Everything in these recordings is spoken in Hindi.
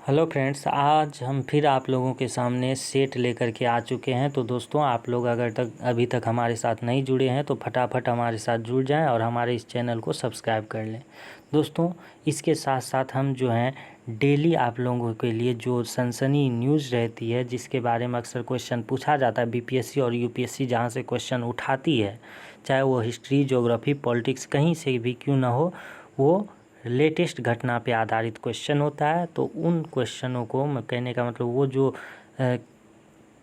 हेलो फ्रेंड्स, आज हम फिर आप लोगों के सामने सेट लेकर के आ चुके हैं। तो दोस्तों, आप लोग अगर अभी तक हमारे साथ नहीं जुड़े हैं तो फटाफट हमारे साथ जुड़ जाएं और हमारे इस चैनल को सब्सक्राइब कर लें। दोस्तों, इसके साथ साथ हम जो हैं डेली आप लोगों के लिए जो सनसनी न्यूज़ रहती है, जिसके बारे में अक्सर क्वेश्चन पूछा जाता है, बीपीएससी और यूपीएससी जहाँ से क्वेश्चन उठाती है, चाहे वो हिस्ट्री, ज्योग्राफी, पॉलिटिक्स, कहीं से भी क्यों ना हो, वो लेटेस्ट घटना पे आधारित क्वेश्चन होता है। तो उन क्वेश्चनों को, मैं कहने का मतलब, वो जो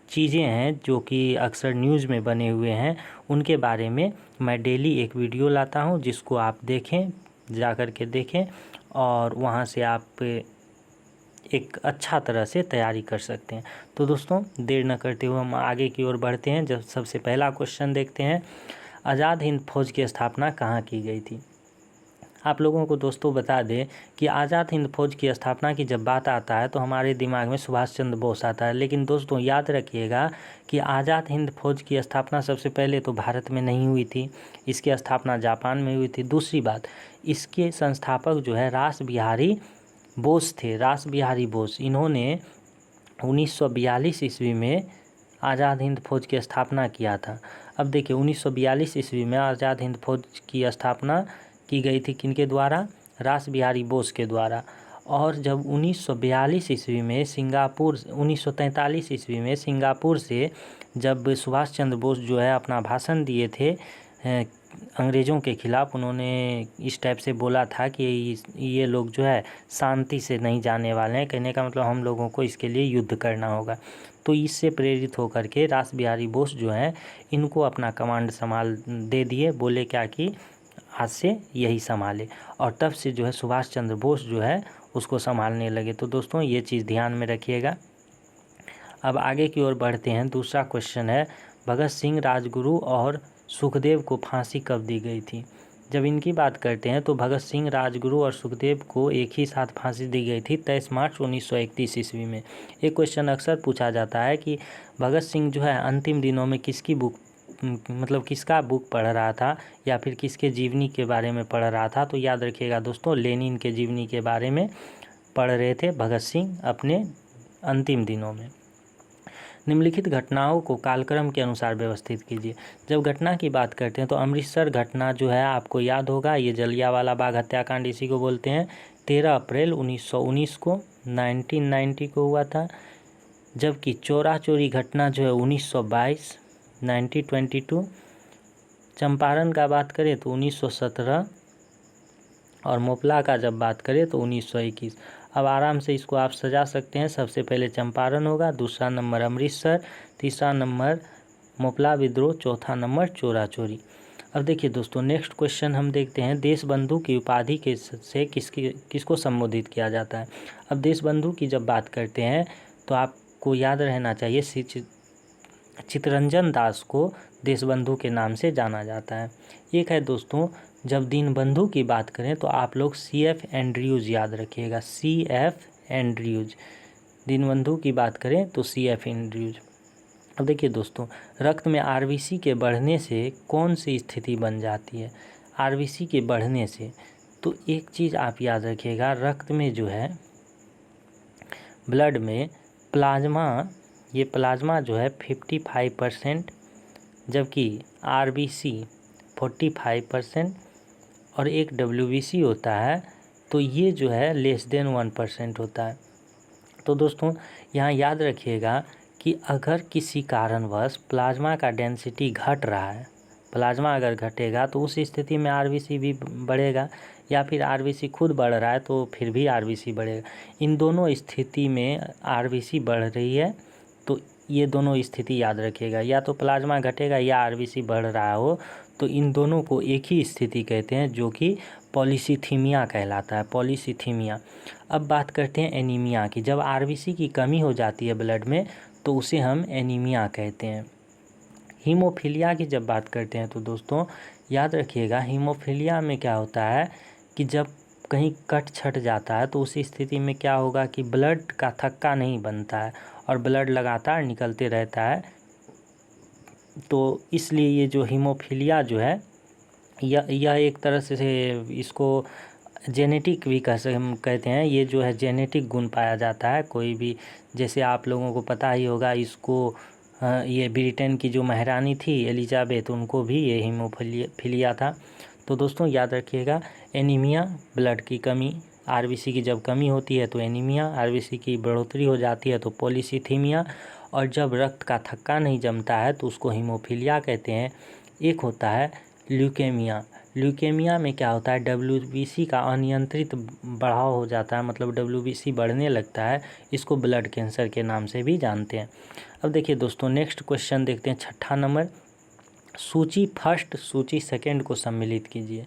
चीज़ें हैं जो कि अक्सर न्यूज़ में बने हुए हैं, उनके बारे में मैं डेली एक वीडियो लाता हूं, जिसको आप देखें, जा कर के देखें और वहां से आप एक अच्छा तरह से तैयारी कर सकते हैं। तो दोस्तों, देर न करते हुए हम आगे की ओर बढ़ते हैं। जब सबसे पहला क्वेश्चन देखते हैं, आज़ाद हिंद फौज की स्थापना कहाँ की गई थी। आप लोगों को दोस्तों बता दें कि आज़ाद हिंद फौज की स्थापना की जब बात आता है तो हमारे दिमाग में सुभाष चंद्र बोस आता है। लेकिन दोस्तों, याद रखिएगा कि आज़ाद हिंद फौज की स्थापना सबसे पहले तो भारत में नहीं हुई थी, इसकी स्थापना जापान में हुई थी। दूसरी बात, इसके संस्थापक जो है रास बिहारी बोस थे। रास बिहारी बोस, इन्होंने 1942 ईस्वी में आज़ाद हिंद फौज की स्थापना किया था। अब देखिए, 1942 ईस्वी में आज़ाद हिंद फौज की स्थापना की गई थी किनके द्वारा? रास बिहारी बोस के द्वारा। और जब 1942 ईस्वी में 1943 ईस्वी में सिंगापुर से जब सुभाष चंद्र बोस जो है अपना भाषण दिए थे अंग्रेज़ों के ख़िलाफ़, उन्होंने इस टाइप से बोला था कि ये लोग जो है शांति से नहीं जाने वाले हैं। कहने का मतलब, हम लोगों को इसके लिए युद्ध करना होगा। तो इससे प्रेरित होकर के रास बिहारी बोस जो हैं, इनको अपना कमांड संभाल दे दिए। बोले क्या कि आज से यही संभाले, और तब से जो है सुभाष चंद्र बोस जो है उसको संभालने लगे। तो दोस्तों, ये चीज़ ध्यान में रखिएगा। अब आगे की ओर बढ़ते हैं। दूसरा क्वेश्चन है, भगत सिंह, राजगुरु और सुखदेव को फांसी कब दी गई थी। जब इनकी बात करते हैं तो भगत सिंह, राजगुरु और सुखदेव को एक ही साथ फांसी दी गई थी 23 मार्च 1931 ईस्वी में। एक क्वेश्चन अक्सर पूछा जाता है कि भगत सिंह जो है अंतिम दिनों में किसकी बुक, मतलब किसका बुक पढ़ रहा था या फिर किसके जीवनी के बारे में पढ़ रहा था। तो याद रखिएगा दोस्तों, लेनिन के जीवनी के बारे में पढ़ रहे थे भगत सिंह अपने अंतिम दिनों में। निम्नलिखित घटनाओं को कालक्रम के अनुसार व्यवस्थित कीजिए। जब घटना की बात करते हैं तो अमृतसर घटना जो है आपको याद होगा, ये जलियांवाला बाग हत्याकांड इसी को बोलते हैं। 13 अप्रैल 1919 को 1990 को हुआ था। जबकि चौरा चोरी घटना जो है 1922 1922। चंपारण का बात करें तो 1917 और मोपला का जब बात करें तो 1921। अब आराम से इसको आप सजा सकते हैं। सबसे पहले चंपारण होगा, दूसरा नंबर अमृतसर, तीसरा नंबर मोपला विद्रोह, चौथा नंबर चोरा चोरी। अब देखिए दोस्तों, नेक्स्ट क्वेश्चन हम देखते हैं, देश बंधु की उपाधि के से किसको संबोधित किया जाता है। अब देश बंधु की जब बात करते हैं तो आपको याद रहना चाहिए, चित्तरंजन दास को देशबंधु के नाम से जाना जाता है। एक है दोस्तों, जब दीनबंधु की बात करें तो आप लोग CF एंड्रयूज याद रखिएगा, CF एंड्रयूज। दीनबंधु की बात करें तो CF एंड्रयूज। अब देखिए दोस्तों, रक्त में RBC के बढ़ने से कौन सी स्थिति बन जाती है। RBC के बढ़ने से, तो एक चीज़ आप याद रखिएगा, रक्त में जो है, ब्लड में प्लाज्मा, ये प्लाज्मा जो है 55%, जबकि RBC 45% और एक WBC होता है, तो ये जो है <1% होता है। तो दोस्तों, यहाँ याद रखिएगा कि अगर किसी कारणवश प्लाज्मा का डेंसिटी घट रहा है, प्लाज्मा अगर घटेगा तो उस स्थिति में RBC भी बढ़ेगा, या फिर RBC खुद बढ़ रहा है तो फिर भी RBC बढ़ेगा। इन दोनों स्थिति में RBC बढ़ रही है, तो ये दोनों स्थिति याद रखिएगा, या तो प्लाज्मा घटेगा या RBC बढ़ रहा हो, तो इन दोनों को एक ही स्थिति कहते हैं, जो कि पॉलीसीथीमिया कहलाता है, पॉलीसीथीमिया। अब बात करते हैं एनीमिया की। जब RBC की कमी हो जाती है ब्लड में तो उसे हम एनीमिया कहते हैं। हीमोफीलिया की जब बात करते हैं तो दोस्तों याद रखिएगा, हीमोफीलिया में क्या होता है कि जब कहीं कट छट जाता है तो उस स्थिति में क्या होगा कि ब्लड का थक्का नहीं बनता है और ब्लड लगातार निकलते रहता है। तो इसलिए ये जो हीमोफीलिया जो है, यह एक तरह से इसको जेनेटिक भी हम कहते हैं, ये जो है जेनेटिक गुण पाया जाता है कोई भी। जैसे आप लोगों को पता ही होगा इसको, ये ब्रिटेन की जो महारानी थी एलिजाबेथ, उनको भी ये हीमोफीलिया था। तो दोस्तों याद रखिएगा, एनीमिया ब्लड की कमी, आरबीसी की जब कमी होती है तो एनीमिया, आरबीसी की बढ़ोतरी हो जाती है तो पॉलीसीथीमिया, और जब रक्त का थक्का नहीं जमता है तो उसको हीमोफीलिया कहते हैं। एक होता है ल्यूकेमिया। ल्यूकेमिया में क्या होता है, डब्ल्यूबीसी का अनियंत्रित बढ़ाव हो जाता है, मतलब डब्ल्यूबीसी बढ़ने लगता है। इसको ब्लड कैंसर के नाम से भी जानते हैं। अब देखिए दोस्तों, नेक्स्ट क्वेश्चन देखते हैं, 6ठा नंबर। सूची फर्स्ट सूची सेकंड को सम्मिलित कीजिए।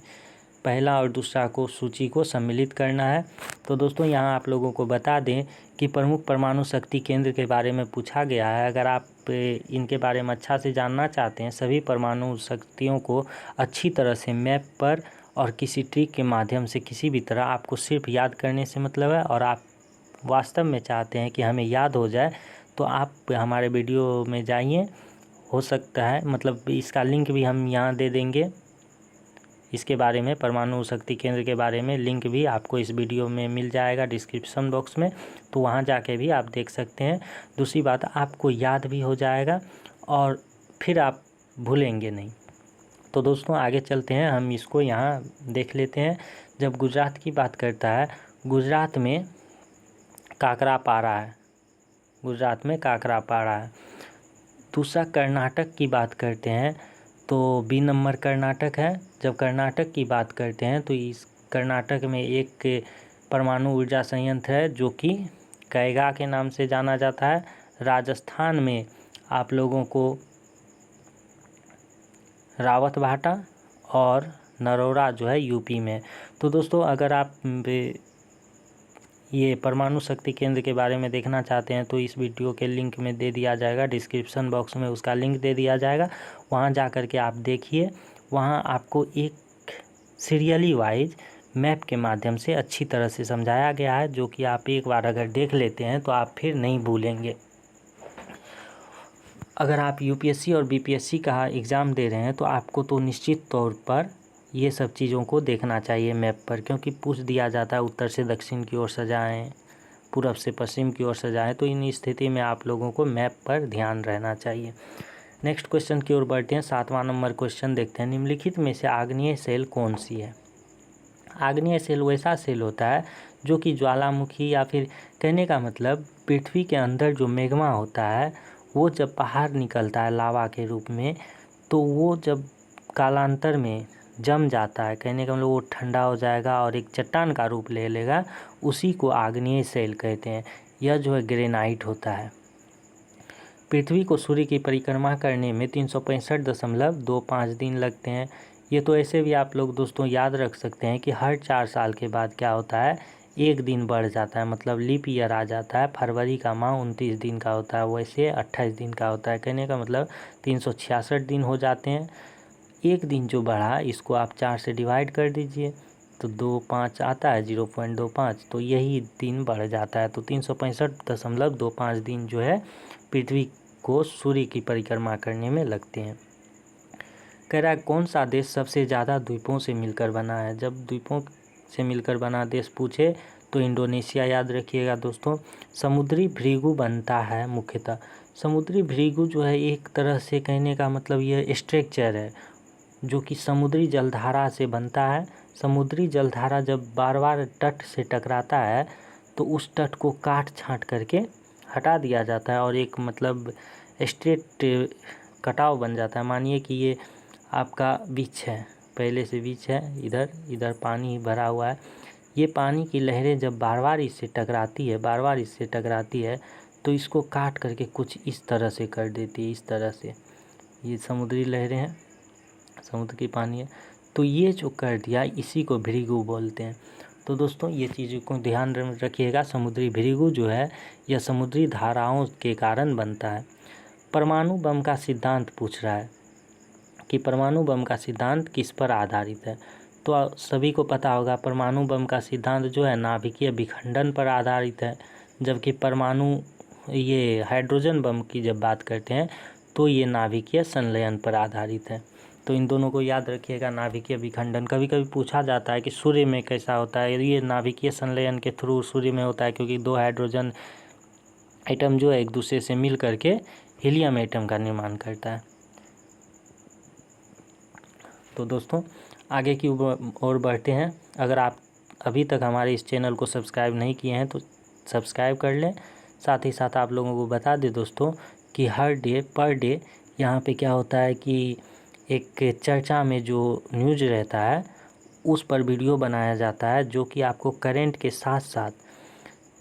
पहला और दूसरा को सूची को सम्मिलित करना है। तो दोस्तों यहाँ आप लोगों को बता दें कि प्रमुख परमाणु शक्ति केंद्र के बारे में पूछा गया है। अगर आप इनके बारे में अच्छा से जानना चाहते हैं, सभी परमाणु शक्तियों को अच्छी तरह से मैप पर और किसी ट्रिक के माध्यम से, किसी भी तरह आपको सिर्फ याद करने से मतलब है, और आप वास्तव में चाहते हैं कि हमें याद हो जाए, तो आप हमारे वीडियो में जाइए। हो सकता है, मतलब इसका लिंक भी हम यहाँ दे देंगे, इसके बारे में, परमाणु शक्ति केंद्र के बारे में लिंक भी आपको इस वीडियो में मिल जाएगा डिस्क्रिप्शन बॉक्स में, तो वहाँ जाके भी आप देख सकते हैं। दूसरी बात, आपको याद भी हो जाएगा और फिर आप भूलेंगे नहीं। तो दोस्तों आगे चलते हैं, हम इसको यहाँ देख लेते हैं। जब गुजरात की बात करता है, गुजरात में काकरापारा है, गुजरात में काकरापारा है। दूसरा कर्नाटक की बात करते हैं तो बी नंबर कर्नाटक है। जब कर्नाटक की बात करते हैं तो इस कर्नाटक में एक परमाणु ऊर्जा संयंत्र है जो कि कैगा के नाम से जाना जाता है। राजस्थान में आप लोगों को रावतभाटा और नरोरा जो है यूपी में। तो दोस्तों अगर आप ये परमाणु शक्ति केंद्र के बारे में देखना चाहते हैं तो इस वीडियो के लिंक में दे दिया जाएगा, डिस्क्रिप्शन बॉक्स में उसका लिंक दे दिया जाएगा, वहाँ जा कर के आप देखिए। वहाँ आपको एक सीरियली वाइज मैप के माध्यम से अच्छी तरह से समझाया गया है, जो कि आप एक बार अगर देख लेते हैं तो आप फिर नहीं भूलेंगे। अगर आप यूपीएससी और बीपीएससी का एग्ज़ाम दे रहे हैं तो आपको तो निश्चित तौर पर ये सब चीज़ों को देखना चाहिए मैप पर, क्योंकि पूछ दिया जाता है उत्तर से दक्षिण की ओर सजाएं, पूरब से पश्चिम की ओर सजाएं। तो इन स्थिति में आप लोगों को मैप पर ध्यान रहना चाहिए। नेक्स्ट क्वेश्चन की ओर बढ़ते हैं। 7वां नंबर क्वेश्चन देखते हैं, निम्नलिखित में से आग्नेय सेल कौन सी है। आग्नेय सेल वैसा सेल होता है जो कि ज्वालामुखी, या फिर कहने का मतलब पृथ्वी के अंदर जो मैग्मा होता है वो जब बाहर निकलता है लावा के रूप में, तो वो जब कालांतर में जम जाता है, कहने का मतलब वो ठंडा हो जाएगा और एक चट्टान का रूप ले लेगा, उसी को आग्नेय सेल कहते हैं। यह जो है ग्रेनाइट होता है। पृथ्वी को सूर्य की परिक्रमा करने में 365.25 दिन लगते हैं। ये तो ऐसे भी आप लोग दोस्तों याद रख सकते हैं कि हर 4 साल के बाद क्या होता है, एक दिन बढ़ जाता है, मतलब लीप ईयर आ जाता है। फरवरी का माह 29 दिन का होता है, वैसे 28 दिन का होता है। कहने का मतलब 366 दिन हो जाते हैं। एक दिन जो बढ़ा इसको आप 4 से डिवाइड कर दीजिए तो 25 आता है, 0.25, तो यही दिन बढ़ जाता है। तो 365.25 दिन जो है पृथ्वी को सूर्य की परिक्रमा करने में लगते हैं। कह रहा है कौन सा देश सबसे ज़्यादा द्वीपों से मिलकर बना है। जब द्वीपों से मिलकर बना देश पूछे तो इंडोनेशिया याद रखिएगा दोस्तों। समुद्री भृगु बनता है मुख्यतः। समुद्री भृगु जो है एक तरह से कहने का मतलब यह स्ट्रक्चर है जो कि समुद्री जलधारा से बनता है। समुद्री जलधारा जब बार बार तट से टकराता है तो उस तट को काट छाँट करके हटा दिया जाता है और एक मतलब स्ट्रेट कटाव बन जाता है। मानिए कि ये आपका बीच है, पहले से बीच है, इधर पानी भरा हुआ है। ये पानी की लहरें जब बार बार इससे टकराती है तो इसको काट करके कुछ इस तरह से कर देती है, इस तरह से। ये समुद्री लहरें हैं, समुद्र की पानी है, तो ये जो कर दिया इसी को भृगु बोलते हैं। तो दोस्तों ये चीज़ों को ध्यान रखिएगा। समुद्री भृगु जो है यह समुद्री धाराओं के कारण बनता है। परमाणु बम का सिद्धांत पूछ रहा है कि परमाणु बम का सिद्धांत किस पर आधारित है। तो सभी को पता होगा परमाणु बम का सिद्धांत जो है नाभिकीय विखंडन पर आधारित है, जबकि परमाणु ये हाइड्रोजन बम की जब बात करते हैं तो ये नाभिकीय संलयन पर आधारित है। तो इन दोनों को याद रखिएगा। नाभिकीय विखंडन कभी कभी पूछा जाता है कि सूर्य में कैसा होता है, ये नाभिकीय संलयन के थ्रू सूर्य में होता है, क्योंकि 2 हाइड्रोजन एटम जो है एक दूसरे से मिल करके हीलियम एटम का निर्माण करता है। तो दोस्तों आगे की ओर बढ़ते हैं। अगर आप अभी तक हमारे इस चैनल को सब्सक्राइब नहीं किए हैं तो सब्सक्राइब कर लें। साथ ही साथ आप लोगों को बता दें दोस्तों कि हर डे पर डे यहाँ पे क्या होता है कि एक चर्चा में जो न्यूज़ रहता है उस पर वीडियो बनाया जाता है, जो कि आपको करंट के साथ साथ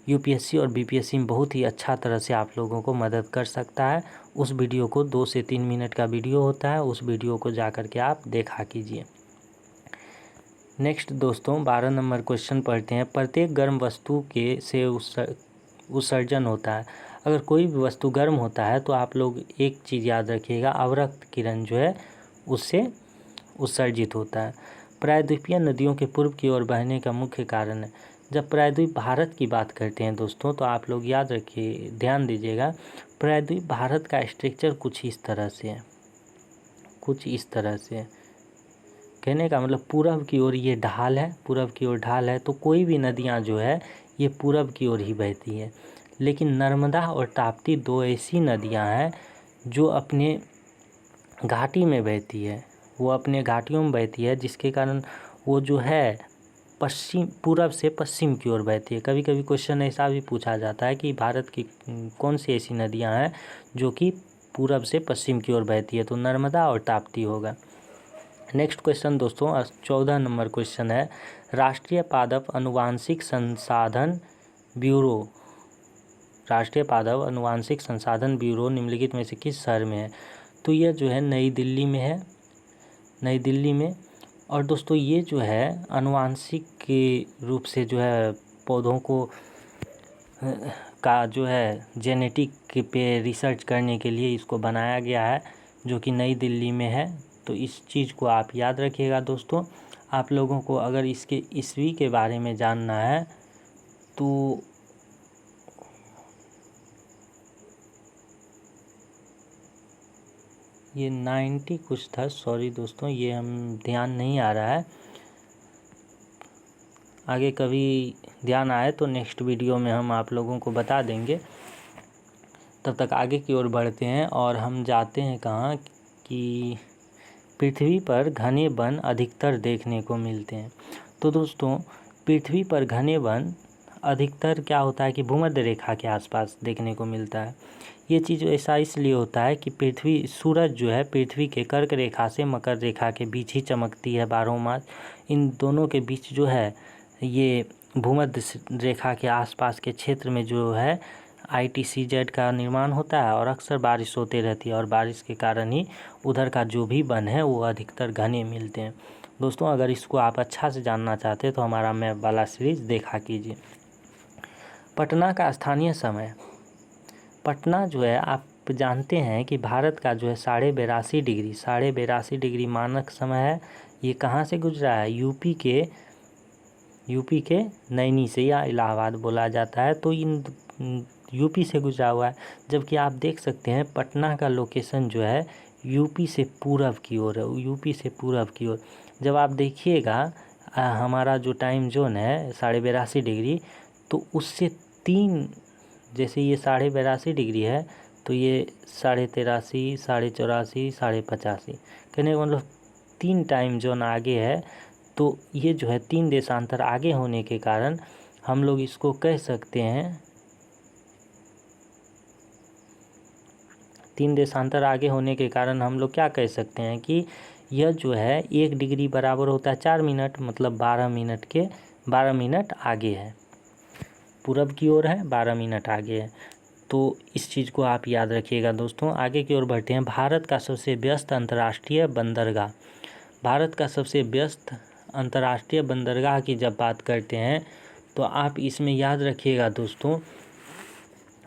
यूपीएससी और बीपीएससी में बहुत ही अच्छा तरह से आप लोगों को मदद कर सकता है। उस वीडियो को 2 से 3 मिनट का वीडियो होता है, उस वीडियो को जा कर के आप देखा कीजिए। नेक्स्ट दोस्तों 12 नंबर क्वेश्चन पढ़ते हैं। प्रत्येक गर्म वस्तु के से उत्सर्जन होता है। अगर कोई भी वस्तु गर्म होता है तो आप लोग एक चीज़ याद रखिएगा, अवरक्त किरण जो है उससे उत्सर्जित होता है। प्रायद्वीपीय नदियों के पूर्व की ओर बहने का मुख्य कारण है। जब प्रायद्वीप भारत की बात करते हैं दोस्तों तो आप लोग याद रखिए, ध्यान दीजिएगा, प्रायद्वीप भारत का स्ट्रक्चर कुछ इस तरह से है, कुछ इस तरह से। कहने का मतलब पूरब की ओर ये ढाल है, पूरब की ओर ढाल है, तो कोई भी नदियाँ जो है ये पूरब की ओर ही बहती है। लेकिन नर्मदा और ताप्ती 2 ऐसी नदियाँ हैं जो अपने घाटी में बहती है, वो अपने घाटियों में बहती है, जिसके कारण वो जो है पश्चिम पूरब से पश्चिम की ओर बहती है। कभी कभी क्वेश्चन ऐसा भी पूछा जाता है कि भारत की कौन सी ऐसी नदियां हैं जो कि पूरब से पश्चिम की ओर बहती है, तो नर्मदा और ताप्ती होगा। नेक्स्ट क्वेश्चन दोस्तों 14 नंबर क्वेश्चन है। राष्ट्रीय पादप अनुवांशिक संसाधन ब्यूरो, राष्ट्रीय पादप अनुवांशिक संसाधन ब्यूरो निम्नलिखित में से किस शहर में है? तो यह जो है नई दिल्ली में है, नई दिल्ली में। और दोस्तों ये जो है अनुवांशिक के रूप से जो है पौधों को का जो है जेनेटिक पे रिसर्च करने के लिए इसको बनाया गया है, जो कि नई दिल्ली में है। तो इस चीज़ को आप याद रखिएगा दोस्तों। आप लोगों को अगर इसके ईस्वी के बारे में जानना है तो ये 90 कुछ था, सॉरी दोस्तों ये हम ध्यान नहीं आ रहा है, आगे कभी ध्यान आए तो नेक्स्ट वीडियो में हम आप लोगों को बता देंगे। तब तक आगे की ओर बढ़ते हैं और हम जाते हैं कहाँ कि पृथ्वी पर घने वन अधिकतर देखने को मिलते हैं। तो दोस्तों पृथ्वी पर घने वन अधिकतर क्या होता है कि भूमध्य रेखा के आसपास देखने को मिलता है। ये चीज़ ऐसा इसलिए होता है कि पृथ्वी सूरज जो है पृथ्वी के कर्क रेखा से मकर रेखा के बीच ही चमकती है 12 मास। इन दोनों के बीच जो है ये भूमध्य रेखा के आसपास के क्षेत्र में जो है ITCZ का निर्माण होता है और अक्सर बारिश होती रहती है, और बारिश के कारण ही उधर का जो भी वन है वो अधिकतर घने मिलते हैं। दोस्तों अगर इसको आप अच्छा से जानना चाहते हैं तो हमारा मैप वाला सीरीज़ देखा कीजिए। पटना का स्थानीय समय, पटना जो है आप जानते हैं कि भारत का जो है 82.5 डिग्री मानक समय है। ये कहाँ से गुजरा है? यूपी के नैनी से या इलाहाबाद बोला जाता है, तो इन यूपी से गुजरा हुआ है। जबकि आप देख सकते हैं पटना का लोकेशन जो है यूपी से पूरब की ओर है, यूपी से पूरब की ओर। जब आप देखिएगा हमारा जो टाइम जोन है 82.5 डिग्री, तो उससे 3, जैसे ये 82.5 डिग्री है तो ये 13.5, 84.5, 85, कहने का मतलब 3 टाइम जोन आगे है। तो ये जो है 3 देशांतर आगे होने के कारण हम लोग इसको कह सकते हैं, 3 देशांतर आगे होने के कारण हम लोग क्या कह सकते हैं कि यह जो है 1 डिग्री बराबर होता है 4 मिनट, मतलब 12 मिनट आगे है, पूरब की ओर है, 12 मिनट आगे है। तो इस चीज़ को आप याद रखिएगा दोस्तों। आगे की ओर बढ़ते हैं। भारत का सबसे व्यस्त अंतर्राष्ट्रीय बंदरगाह, भारत का सबसे व्यस्त अंतर्राष्ट्रीय बंदरगाह की जब बात करते हैं तो आप इसमें याद रखिएगा दोस्तों,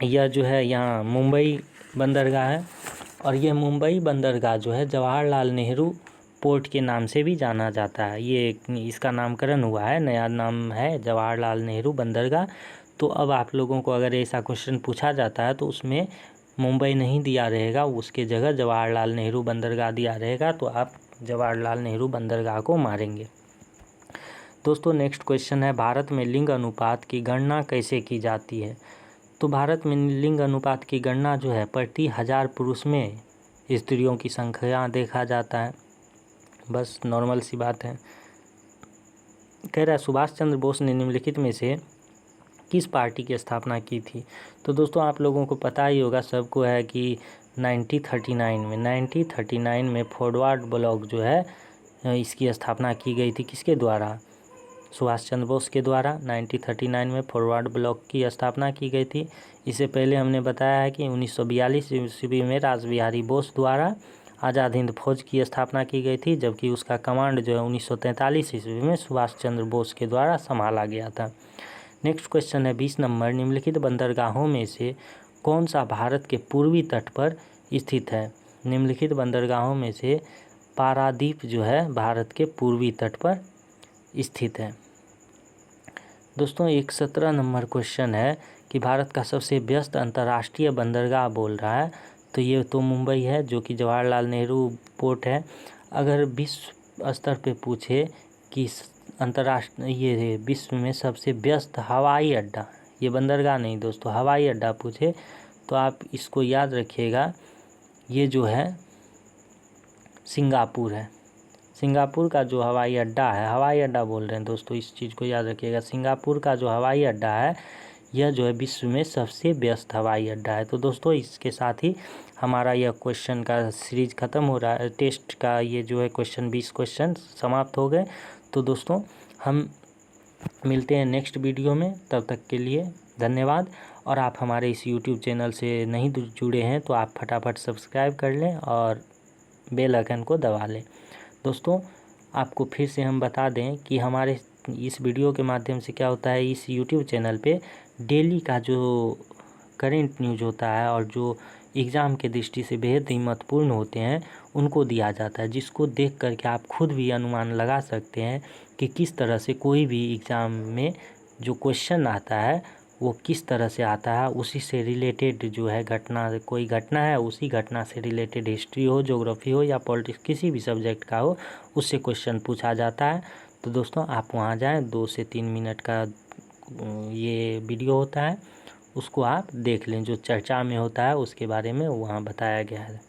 यह जो है यहाँ मुंबई बंदरगाह है। और यह मुंबई बंदरगाह जो है जवाहरलाल नेहरू पोर्ट के नाम से भी जाना जाता है। ये इसका नामकरण हुआ है, नया नाम है जवाहरलाल नेहरू बंदरगाह। तो अब आप लोगों को अगर ऐसा क्वेश्चन पूछा जाता है तो उसमें मुंबई नहीं दिया रहेगा, उसके जगह जवाहरलाल नेहरू बंदरगाह दिया रहेगा। तो आप जवाहरलाल नेहरू बंदरगाह को मारेंगे। दोस्तों नेक्स्ट क्वेश्चन है, भारत में लिंग अनुपात की गणना कैसे की जाती है? तो भारत में लिंग अनुपात की गणना जो है प्रति 1000 पुरुष में स्त्रियों की संख्या देखा जाता है। बस नॉर्मल सी बात है। कह रहा है सुभाष चंद्र बोस ने निम्नलिखित में से किस पार्टी की स्थापना की थी? तो दोस्तों आप लोगों को पता ही होगा, सबको है कि 1939 में फॉरवर्ड ब्लॉक जो है इसकी स्थापना की गई थी। किसके द्वारा? सुभाष चंद्र बोस के द्वारा 1939 में फॉरवर्ड ब्लॉक की स्थापना की गई थी। इससे पहले हमने बताया है कि 1942 ईस्वी में रासबिहारी बोस द्वारा आज़ाद हिंद फौज की स्थापना की गई थी, जबकि उसका कमांड जो है 1943 ईस्वी में सुभाष चंद्र बोस के द्वारा संभाला गया था। नेक्स्ट क्वेश्चन है 20 नंबर, निम्नलिखित बंदरगाहों में से कौन सा भारत के पूर्वी तट पर स्थित है? निम्नलिखित बंदरगाहों में से पारादीप जो है भारत के पूर्वी तट पर स्थित है। दोस्तों एक 17 नंबर क्वेश्चन है कि भारत का सबसे व्यस्त अंतर्राष्ट्रीय बंदरगाह बोल रहा है, तो ये तो मुंबई है जो कि जवाहरलाल नेहरू पोर्ट है। अगर विश्व स्तर पे पूछे कि ये विश्व में सबसे व्यस्त हवाई अड्डा, ये बंदरगाह नहीं दोस्तों, हवाई अड्डा पूछे तो आप इसको याद रखिएगा, ये जो है सिंगापुर है। सिंगापुर का जो हवाई अड्डा है, हवाई अड्डा बोल रहे हैं दोस्तों, इस चीज़ को याद रखिएगा। सिंगापुर का जो हवाई अड्डा है यह जो है विश्व में सबसे व्यस्त हवाई अड्डा है। तो दोस्तों इसके साथ ही हमारा यह क्वेश्चन का सीरीज ख़त्म हो रहा है। टेस्ट का ये जो है क्वेश्चन 20 क्वेश्चन समाप्त हो गए। तो दोस्तों हम मिलते हैं नेक्स्ट वीडियो में, तब तक के लिए धन्यवाद। और आप हमारे इस यूट्यूब चैनल से नहीं जुड़े हैं तो आप फटाफट सब्सक्राइब कर लें और बेल आइकन को दबा लें। दोस्तों आपको फिर से हम बता दें कि हमारे इस वीडियो के माध्यम से क्या होता है, इस यूट्यूब चैनल पे डेली का जो करेंट न्यूज़ होता है और जो एग्ज़ाम के दृष्टि से बेहद ही महत्वपूर्ण होते हैं उनको दिया जाता है, जिसको देख कर के आप खुद भी अनुमान लगा सकते हैं कि किस तरह से कोई भी एग्ज़ाम में जो क्वेश्चन आता है वो किस तरह से आता है। उसी से रिलेटेड जो है घटना, कोई घटना है उसी घटना से रिलेटेड हिस्ट्री हो, ज्योग्राफी हो या पॉलिटिक्स, किसी भी सब्जेक्ट का हो, उससे क्वेश्चन पूछा जाता है। तो दोस्तों आप वहाँ जाएं, 2 से 3 मिनट का ये वीडियो होता है, उसको आप देख लें, जो चर्चा में होता है उसके बारे में वहाँ बताया गया है।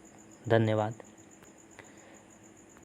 धन्यवाद।